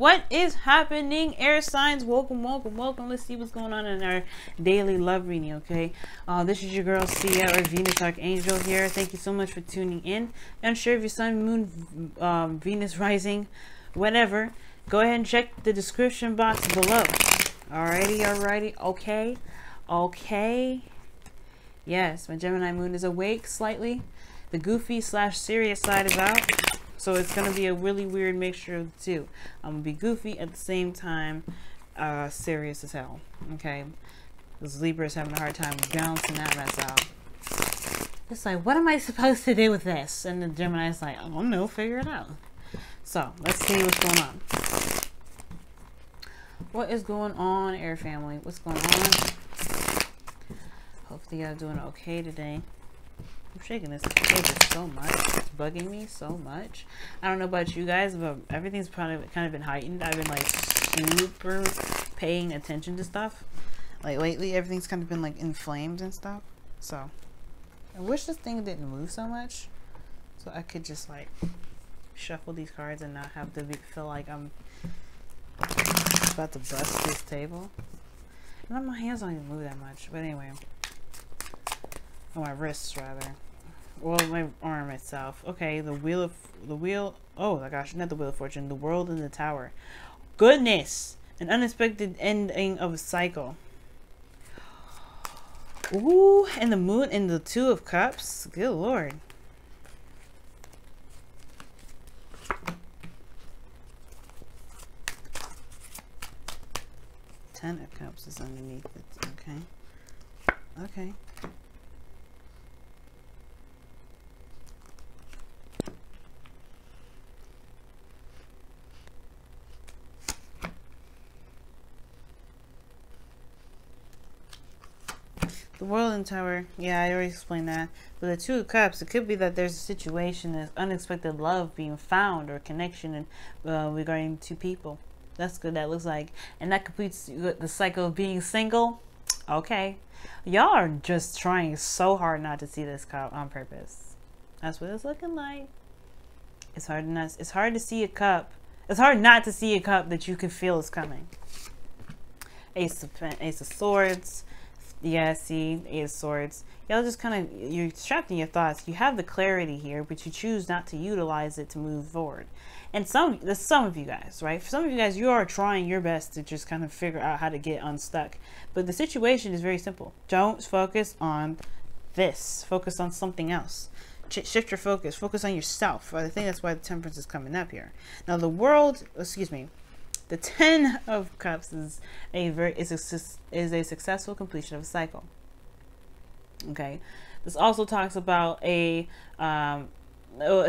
What is happening, air signs? Welcome, welcome, welcome. Let's see what's going on in our daily love reading, okay? This is your girl Sia, or Venus Archangel here. Thank you so much for tuning in. Unsure of your sun, moon, Venus rising, whatever, go ahead and check the description box below. Alrighty, okay. Yes, my Gemini moon is awake slightly. The goofy / serious side is out. So it's going to be a really weird mixture of the two. I'm going to be goofy at the same time, serious as hell. Okay? Because Libra is having a hard time balancing that mess out. It's like, what am I supposed to do with this? And the Gemini's like, I don't know, figure it out. So, let's see what's going on. What is going on, air family? What's going on? Hopefully you guys are doing okay today. I'm shaking this paper so much. It's bugging me so much. I don't know about you guys, but everything's kind of been heightened. I've been like super paying attention to stuff. Like lately, everything's kind of been like inflamed and stuff. So I wish this thing didn't move so much, so I could just like shuffle these cards and not have to feel like I'm about to bust this table. And my hands don't even move that much. But anyway. Oh, my wrists rather. Well, my arm itself. Okay, the wheel. Oh my gosh, not the Wheel of Fortune. The World in the Tower. Goodness, an unexpected ending of a cycle. Ooh, and the Moon and the Two of Cups. Good Lord. Ten of Cups is underneath it. Okay. The World in Tower, yeah, I already explained that. But the Two of Cups, it could be that there's a situation, there's unexpected love being found or connection regarding two people. That's good, that looks like. And that completes the cycle of being single. Okay. Y'all are just trying so hard not to see this cup on purpose. That's what it's looking like. It's hard to see a cup. It's hard not to see a cup that you can feel is coming. Ace of Swords. Yeah, see, Eight of Swords. Y'all just kind of, you're trapped in your thoughts. You have the clarity here, but you choose not to utilize it to move forward. And some of you guys, right? For some of you guys, you are trying your best to just kind of figure out how to get unstuck. But the situation is very simple. Don't focus on this. Focus on something else. Shift your focus. Focus on yourself. I think that's why the Temperance is coming up here. Now the World, excuse me. The Ten of Cups is a successful completion of a cycle. Okay, this also talks about a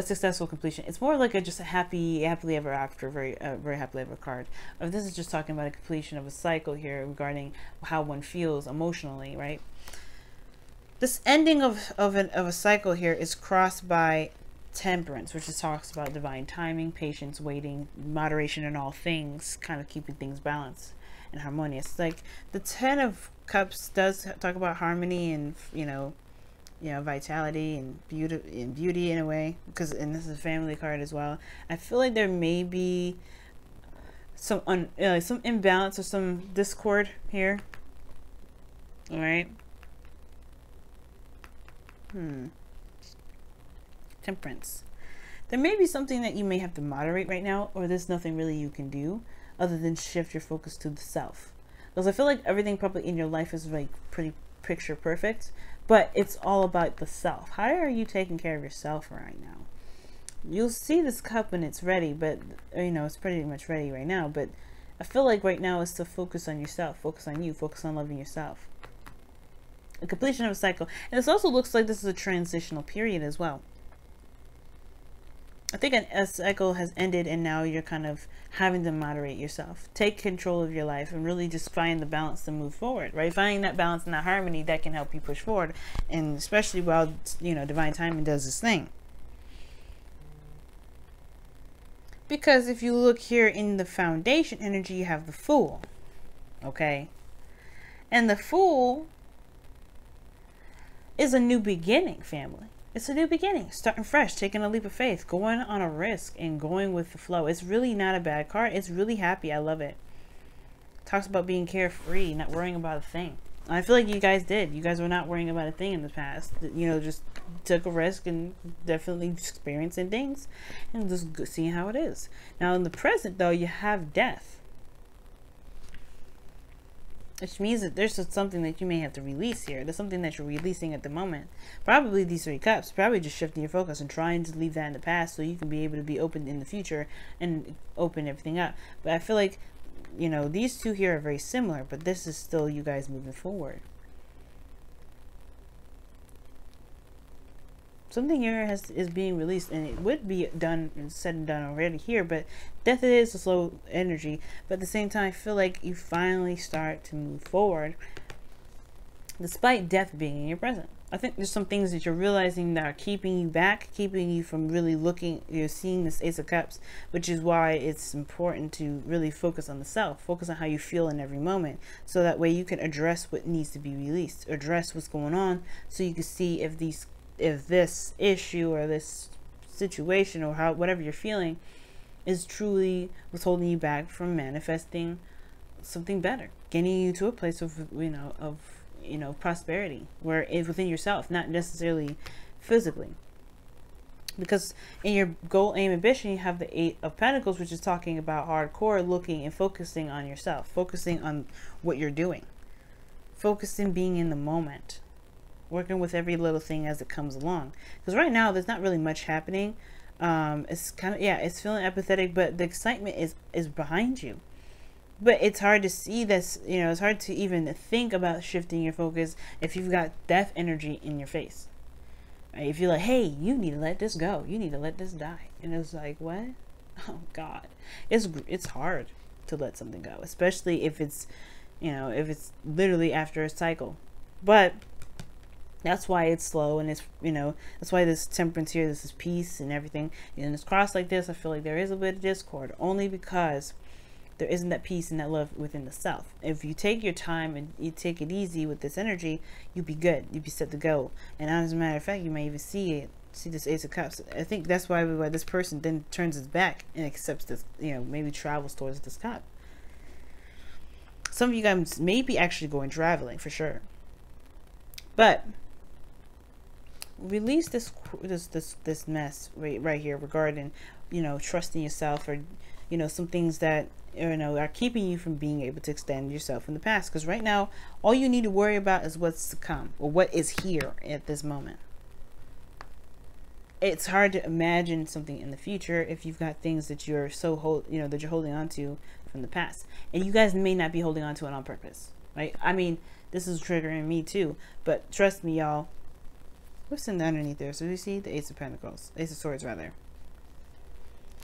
successful completion. It's more like just a happily ever after, very happily ever card. This is just talking about a completion of a cycle here regarding how one feels emotionally, right? This ending of a cycle here is crossed by Temperance, which just talks about divine timing, patience, waiting, moderation in all things, kind of keeping things balanced and harmonious. Like the Ten of Cups does talk about harmony and vitality and beauty in a way, and this is a family card as well. I feel like there may be some imbalance or some discord here. All right. Temperance. There may be something that you may have to moderate right now, or there's nothing really you can do other than shift your focus to the self. Because I feel like everything probably in your life is like pretty picture perfect, but it's all about the self. How are you taking care of yourself right now? You'll see this cup when it's ready, but it's pretty much ready right now. But I feel like right now is to focus on yourself, focus on you, focus on loving yourself. A completion of a cycle. And this also looks like this is a transitional period as well. I think a cycle has ended and now you're kind of having to moderate yourself. Take control of your life and really just find the balance to move forward, right? Finding that balance and that harmony that can help you push forward. And especially while, divine timing does this thing. Because if you look here in the foundation energy, you have the Fool. Okay? And the Fool is a new beginning, family. It's a new beginning, starting fresh, taking a leap of faith, going on a risk and going with the flow. It's really not a bad card. It's really happy. I love it. Talks about being carefree, not worrying about a thing. I feel like you guys did. You guys were not worrying about a thing in the past. You know, just took a risk and definitely experiencing things and just seeing how it is. Now in the present though, you have death. Which means that there's something that you may have to release here. There's something that you're releasing at the moment. Probably these 3 cups. Probably just shifting your focus and trying to leave that in the past so you can be able to be open in the future and open everything up. But I feel like, you know, these 2 here are very similar, but this is still you guys moving forward. Something here is being released, and it would be done and said and done already here, but death is a slow energy. But at the same time, I feel like you finally start to move forward despite death being in your present. I think there's some things that you're realizing that are keeping you back, keeping you from really looking, you're seeing this Ace of Cups, which is why it's important to really focus on the self, focus on how you feel in every moment, so that way you can address what needs to be released, address what's going on, so you can see if this issue or this situation or whatever you're feeling is truly what's holding you back from manifesting something better, getting you to a place of prosperity, where it's within yourself, not necessarily physically. Because in your goal, aim, ambition, you have the 8 of Pentacles, which is talking about hardcore looking and focusing on yourself, focusing on what you're doing, focusing being in the moment, working with every little thing as it comes along. Because right now there's not really much happening. It's kind of, yeah, it's feeling apathetic, but the excitement is behind you. But it's hard to see this, you know, it's hard to even think about shifting your focus if you've got death energy in your face. Right? If you're like, hey, you need to let this go, you need to let this die, and it's like, what? Oh God, it's hard to let something go, especially if it's, you know, if it's literally after a cycle. But that's why it's slow, and it's, you know, that's why this temperance here, this is peace and everything. And it's crossed like this, I feel like there is a bit of discord, only because there isn't that peace and that love within the self. If you take your time and you take it easy with this energy, you'll be good. You'll be set to go. And as a matter of fact, you may even see this Ace of Cups. I think that's why this person then turns his back and accepts this, you know, maybe travels towards this cup. Some of you guys may be actually going traveling for sure. But release this mess right here regarding, you know, trusting yourself, or, you know, some things that, you know, are keeping you from being able to extend yourself in the past. Because right now all you need to worry about is what's to come, or what is here at this moment. It's hard to imagine something in the future if you've got things that you're that you're holding on to from the past, and you guys may not be holding on to it on purpose, right? I mean, this is triggering me too, but trust me, y'all. What's in underneath there? So you see the Ace of Pentacles, Ace of Swords rather.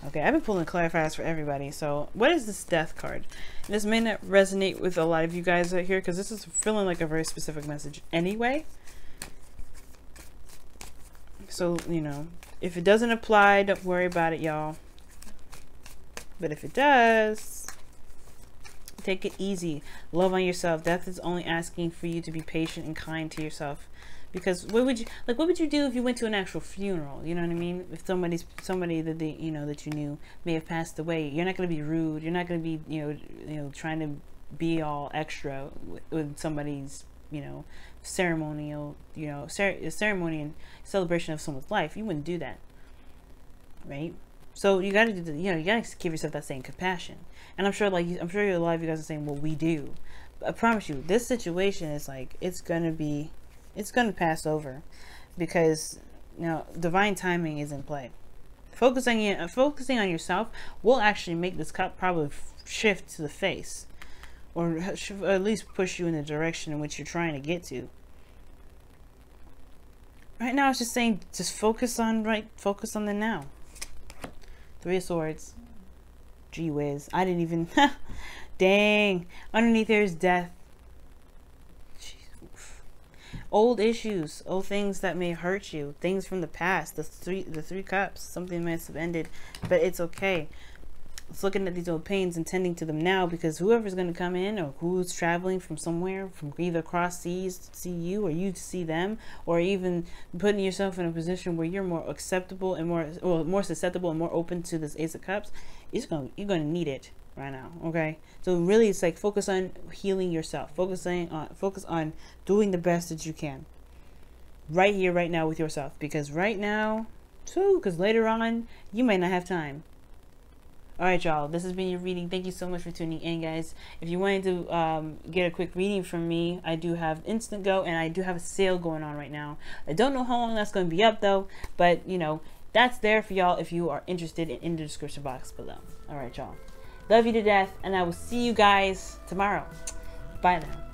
Okay, I've been pulling clarifiers for everybody. So what is this Death card? This may not resonate with a lot of you guys out here, because this is feeling like a very specific message anyway. So, you know, if it doesn't apply, don't worry about it, y'all. But if it does, take it easy. Love on yourself. Death is only asking for you to be patient and kind to yourself. Because what would you do if you went to an actual funeral? You know what I mean? If somebody that that you knew may have passed away, you're not going to be rude. You're not going to be trying to be all extra with somebody's ceremonial ceremony and celebration of someone's life. You wouldn't do that, right? So you got to do you got to give yourself that same compassion. And I'm sure a lot of you guys are saying, well, we do. But I promise you, this situation is like, it's gonna pass over, because divine timing is in play. Focusing on yourself will actually make this cup probably shift to the face, or at least push you in the direction in which you're trying to get to. Right now, it's just saying, just focus on the now. 3 of Swords. Gee whiz, I didn't even dang. Underneath there is death. Old issues, old things that may hurt you, things from the past. The three cups, something must have ended, but it's okay. looking at these old pains and tending to them now, because whoever's going to come in, or who's traveling from somewhere, from either across seas to see you, or you to see them, or even putting yourself in a position where you're more acceptable and more susceptible and more open to this Ace of Cups, you're going to need it right now. Okay, so really it's like focus on healing yourself, focus on doing the best that you can right here, right now with yourself, because right now too, because later on you might not have time. All right, y'all, this has been your reading. Thank you so much for tuning in, guys. If you wanted to get a quick reading from me, I do have Instant Go, and I do have a sale going on right now. I don't know how long that's going to be up, though, but, you know, that's there for y'all if you are interested, in the description box below. All right, y'all. Love you to death, and I will see you guys tomorrow. Bye now.